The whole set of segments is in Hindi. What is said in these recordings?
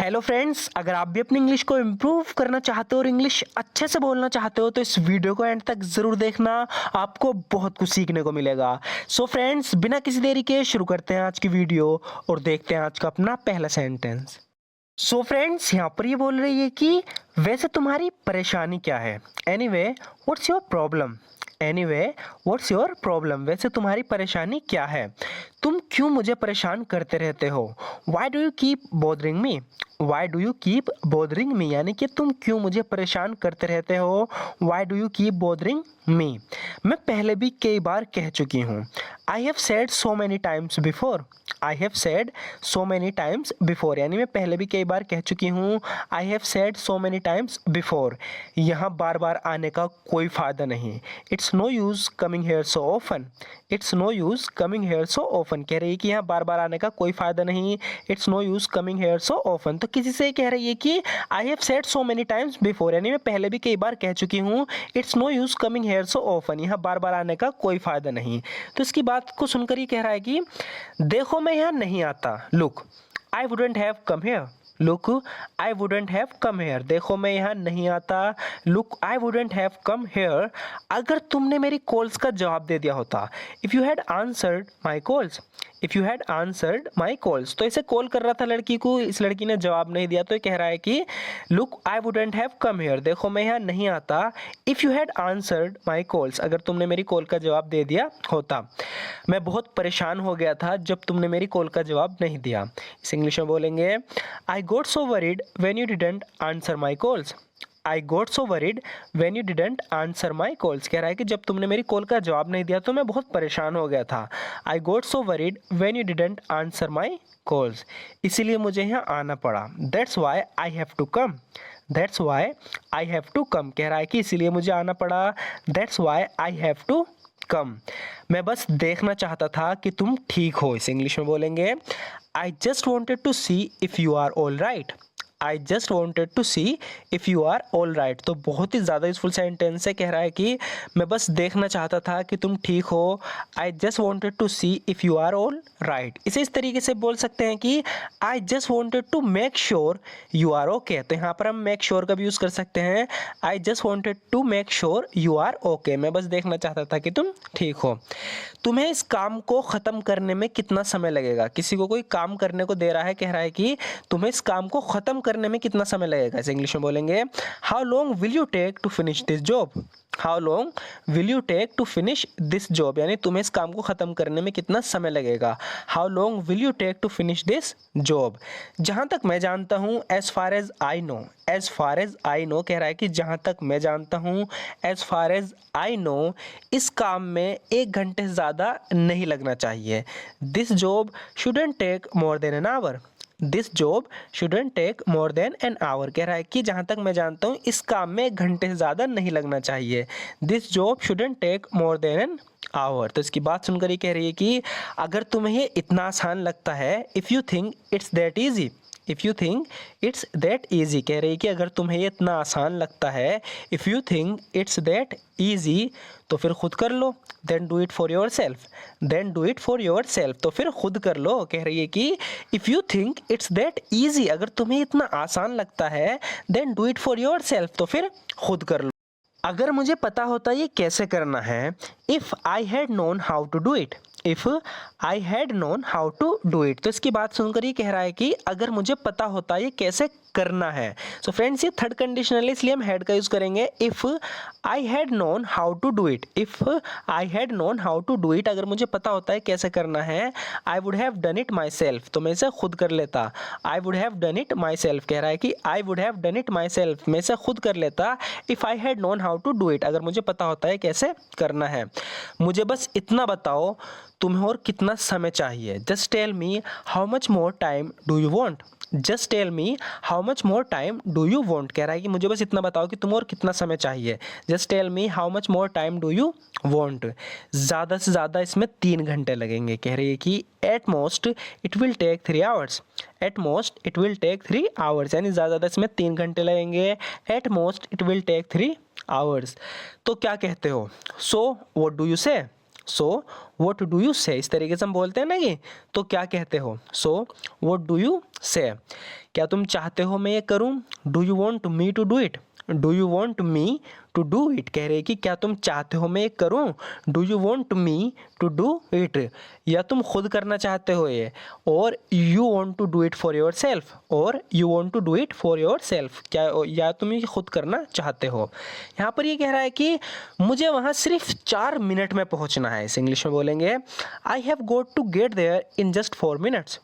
हेलो फ्रेंड्स, अगर आप भी अपनी इंग्लिश को इम्प्रूव करना चाहते हो और इंग्लिश अच्छे से बोलना चाहते हो तो इस वीडियो को एंड तक ज़रूर देखना। आपको बहुत कुछ सीखने को मिलेगा। सो फ्रेंड्स, बिना किसी देरी के शुरू करते हैं आज की वीडियो और देखते हैं आज का अपना पहला सेंटेंस। सो फ्रेंड्स, यहाँ पर ये बोल रही है कि वैसे तुम्हारी परेशानी क्या है। Anyway what's your problem. Anyway what's your problem, वैसे तुम्हारी परेशानी क्या है। तुम क्यों मुझे परेशान करते रहते हो। Why do you keep bothering me. Why do you keep bothering me, यानी कि तुम क्यों मुझे परेशान करते रहते हो। Why do you keep bothering me. मैं पहले भी कई बार कह चुकी हूँ। I have said so many times before. I have said so many times before, यानी मैं पहले भी कई बार कह चुकी हूँ। I have said so many times before, यहाँ बार बार आने का कोई फ़ायदा नहीं। It's no use coming here so often. It's no use coming here so often, कह रही है कि यहाँ बार बार आने का कोई फ़ायदा नहीं। It's no use coming here so often, तो किसी से कह रही है कि I have said so many times before, यानी मैं पहले भी कई बार कह चुकी हूँ। It's no use coming here so often, यहाँ बार बार आने का कोई फ़ायदा नहीं। तो इसकी बात को सुनकर ये कह रहा है कि देखो मैं यहाँ नहीं आता। Look I wouldn't have come here. Look I wouldn't have come here, देखो मैं यहाँ नहीं आता। Look I wouldn't have come here, अगर तुमने मेरी कॉल्स का जवाब दे दिया होता। If you had answered my calls. If you had answered my calls, तो इसे कॉल कर रहा था लड़की को, इस लड़की ने जवाब नहीं दिया, तो ये कह रहा है कि look I wouldn't have come here, देखो मैं यहाँ नहीं आता। If you had answered my calls, अगर तुमने मेरी कॉल का जवाब दे दिया होता। मैं बहुत परेशान हो गया था जब तुमने मेरी कॉल का जवाब नहीं दिया। इस इंग्लिश में बोलेंगे I got so worried when you didn't answer my calls. I got so worried when you didn't answer my calls, कह रहा है कि जब तुमने मेरी कॉल का जवाब नहीं दिया तो मैं बहुत परेशान हो गया था। I got so worried when you didn't answer my calls, इसीलिए मुझे यहाँ आना पड़ा। That's why I have to come. That's why I have to come, कह रहा है कि इसीलिए मुझे आना पड़ा। That's why I have to come, मैं बस देखना चाहता था कि तुम ठीक हो। इस इंग्लिश में बोलेंगे I just wanted to see if you are all right. I just wanted to see if you are all right, तो बहुत ही ज़्यादा यूजफुल सेंटेंस है। कह रहा है कि मैं बस देखना चाहता था कि तुम ठीक हो। I just wanted to see if you are all right, इसे इस तरीके से बोल सकते हैं कि I just wanted to make sure you are okay, तो यहाँ पर हम मेक श्योर का भी यूज़ कर सकते हैं। I just wanted to make sure you are okay, मैं बस देखना चाहता था कि तुम ठीक हो। तुम्हें इस काम को ख़त्म करने में कितना समय लगेगा। किसी को कोई काम करने को दे रहा है, कह रहा है कि तुम्हें इस काम को ख़त्म करने में कितना समय लगेगा। इसे इंग्लिश में बोलेंगे how long will you take to finish this job. How long will you take to finish this job, यानी तुम्हें इस काम को ख़त्म करने में कितना समय लगेगा। How long will you take to finish this job, जहाँ तक मैं जानता हूँ, as far as I know. As far as I know, कह रहा है कि जहाँ तक मैं जानता हूँ, as far as I know, इस काम में 1 घंटे से ज़्यादा नहीं लगना चाहिए। This job shouldn't take more than an hour. This job shouldn't take more than an hour, कह रहा है कि जहाँ तक मैं जानता हूँ इस काम में 1 घंटे से ज़्यादा नहीं लगना चाहिए। This job shouldn't take more than an hour, तो इसकी बात सुनकर ये कह रही है कि अगर तुम्हें ये इतना आसान लगता है, if you think it's that easy. If you think it's that easy, कह रही है कि अगर तुम्हें ये इतना आसान लगता है, if you think it's that easy, तो फिर खुद कर लो। Then do it for yourself. Then do it for yourself, तो फिर खुद कर लो। कह रही है कि if you think it's that easy, अगर तुम्हें इतना आसान लगता है, then do it for yourself, तो फिर खुद कर लो। अगर मुझे पता होता ये कैसे करना है, if I had known how to do it. If I had known how to do it, तो इसकी बात सुनकर ये कह रहा है कि अगर मुझे पता होता ये कैसे करना है। सो फ्रेंड्स, ये थर्ड कंडीशनल है, इसलिए हम हैड का यूज़ करेंगे। If I had known how to do it. If I had known how to do it, अगर मुझे पता होता है कैसे करना है, I would have done it myself, तो मैं इसे खुद कर लेता। I would have done it myself, कह रहा है कि I would have done it my self, मैं इसे खुद कर लेता। If I had known how to do it, अगर मुझे पता होता है कैसे करना है। मुझे बस इतना बताओ तुम्हें और कितना समय चाहिए। Just tell me how much more time do you want. Just tell me how much more time do you want, कह रहा है कि मुझे बस इतना बताओ कि तुम्हें और कितना समय चाहिए। Just tell me how much more time do you want, ज़्यादा से ज़्यादा इसमें 3 घंटे लगेंगे। कह रही है कि at most it will take 3 hours. At most it will take 3 hours, यानी ज़्यादा ज़्यादा इसमें 3 घंटे लगेंगे। At most it will take 3 hours, तो क्या कहते हो। सो व्हाट डू यू से। सो व्हाट डू यू से, इस तरीके से हम बोलते हैं ना कि तो क्या कहते हो। सो व्हाट डू यू से, क्या तुम चाहते हो मैं ये करूँ। Do you want me to do it, do you want me to do it, कह रहे कि क्या तुम चाहते हो मैं ये करूँ। Do you want me to do it, या तुम खुद करना चाहते हो ये। और you want to do it for yourself, और you want to do it for yourself, क्या या तुम ये खुद करना चाहते हो। यहाँ पर ये कह रहा है कि मुझे वहाँ सिर्फ 4 मिनट में पहुँचना है। इस इंग्लिश में बोलेंगे I have got to get there in just 4 minutes.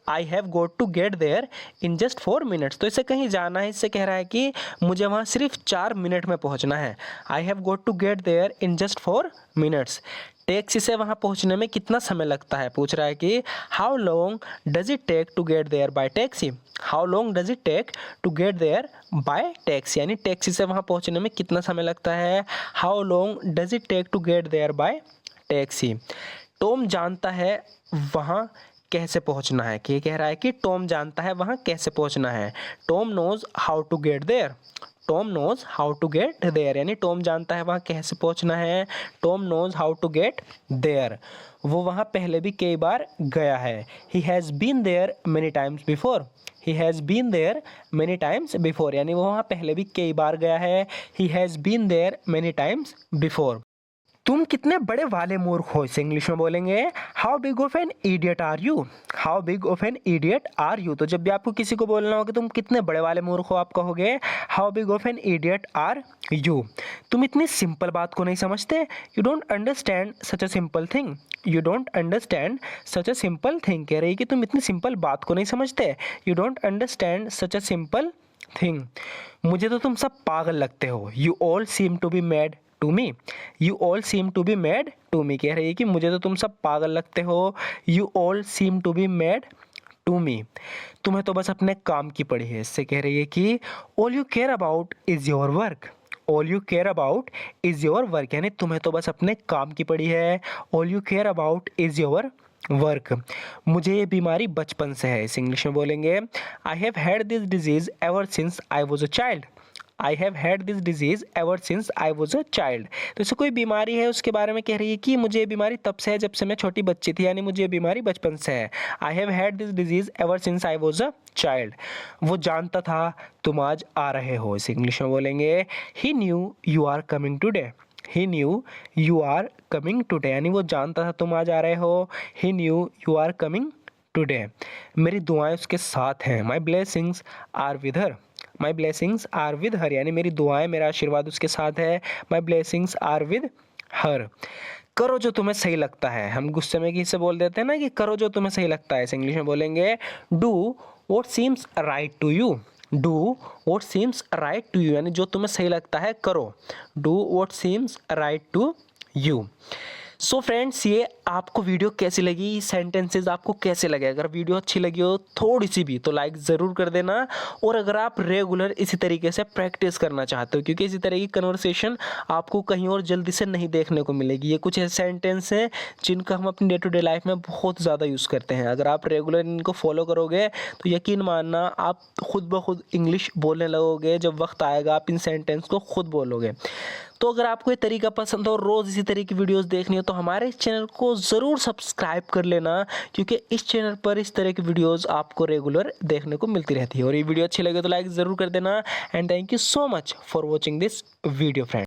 I have got to get there in just 4 minutes, तो इसे कहीं जाना है, इससे कह रहा है कि मुझे वहाँ सिर्फ 4 मिनट में पहुँचना है। I have got to get there in just 4 minutes. Taxi से वहाँ पहुँचने में कितना समय लगता है, पूछ रहा है कि how long does it take to get there by taxi. How long does it take to get there by taxi, यानी टैक्सी से वहाँ पहुँचने में कितना समय लगता है। How long does it take to get there by taxi. Tom जानता है वहाँ कैसे पहुंचना है, कि कह रहा है कि टॉम जानता है वहाँ कैसे पहुंचना है। Tom knows how to get there, Tom knows how to get there, यानी टॉम जानता है वहाँ कैसे पहुंचना है। Tom knows how to get there, वो वहाँ पहले भी कई बार गया है। He has been there many times before, he has been there many times before, यानी वो वहाँ पहले भी कई बार गया है। He has been there many times before. तुम कितने बड़े वाले मूर्ख हो, इसे इंग्लिश में बोलेंगे how big of an idiot are you. How big of an idiot are you, तो जब भी आपको किसी को बोलना हो कि तुम कितने बड़े वाले मूर्ख हो, आप कहोगे how big of an idiot are you. तुम इतनी सिंपल बात को नहीं समझते। You don't understand such a simple thing, you don't understand such a simple thing, कह रही है कि तुम इतनी सिंपल बात को नहीं समझते। You don't understand such a simple thing. मुझे तो तुम सब पागल लगते हो। You all seem to be mad to me, you all seem to be mad to me, कह रही है कि मुझे तो तुम सब पागल लगते हो। You all seem to be mad to me. तुम्हें तो बस अपने काम की पड़ी है, इससे कह रही है कि all you care about is your work, all you care about is your work, यानी तुम्हें तो बस अपने काम की पड़ी है। All you care about is your work. मुझे ये बीमारी बचपन से है, इस इंग्लिश में बोलेंगे I have had this disease ever since I was a child. I have had this disease ever since I was a child, तो इसे कोई बीमारी है उसके बारे में कह रही है कि मुझे ये बीमारी तब से है जब से मैं छोटी बच्ची थी, यानी मुझे ये बीमारी बचपन से है। I have had this disease ever since I was a child. वो जानता था तुम आज आ रहे हो, इसे इंग्लिश में बोलेंगे he knew you are coming today. He knew you are coming today, यानी वो जानता था तुम आज आ रहे हो। He knew you are coming today. मेरी दुआएं उसके साथ हैं। My blessings are with her, my blessings are with her, यानी मेरी दुआएं, मेरा आशीर्वाद उसके साथ है। My blessings are with her. करो जो तुम्हें सही लगता है, हम गुस्से में किससे बोल देते हैं ना कि करो जो तुम्हें सही लगता है, इसे इंग्लिश में बोलेंगे do what seems right to you. Do what seems right to you, यानी जो तुम्हें सही लगता है करो। Do what seems right to you. So friends, ये आपको वीडियो कैसी लगी, सेंटेंसेस आपको कैसे लगे। अगर वीडियो अच्छी लगी हो थोड़ी सी भी तो लाइक ज़रूर कर देना। और अगर आप रेगुलर इसी तरीके से प्रैक्टिस करना चाहते हो, क्योंकि इसी तरह की कन्वर्सेशन आपको कहीं और जल्दी से नहीं देखने को मिलेगी। ये कुछ ऐसे सेंटेंस हैं जिनका हम अपनी डे टू डे लाइफ में बहुत ज़्यादा यूज़ करते हैं। अगर आप रेगुलर इनको फॉलो करोगे तो यकीन मानना आप खुद ब खुद इंग्लिश बोलने लगोगे। जब वक्त आएगा आप इन सेंटेंस को खुद बोलोगे। तो अगर आपको ये तरीका पसंद हो और रोज़ इसी तरह की वीडियोस देखनी हो तो हमारे इस चैनल को ज़रूर सब्सक्राइब कर लेना, क्योंकि इस चैनल पर इस तरह की वीडियोस आपको रेगुलर देखने को मिलती रहती है। और ये वीडियो अच्छी लगे तो लाइक ज़रूर कर देना। And thank you so much for watching this video friend.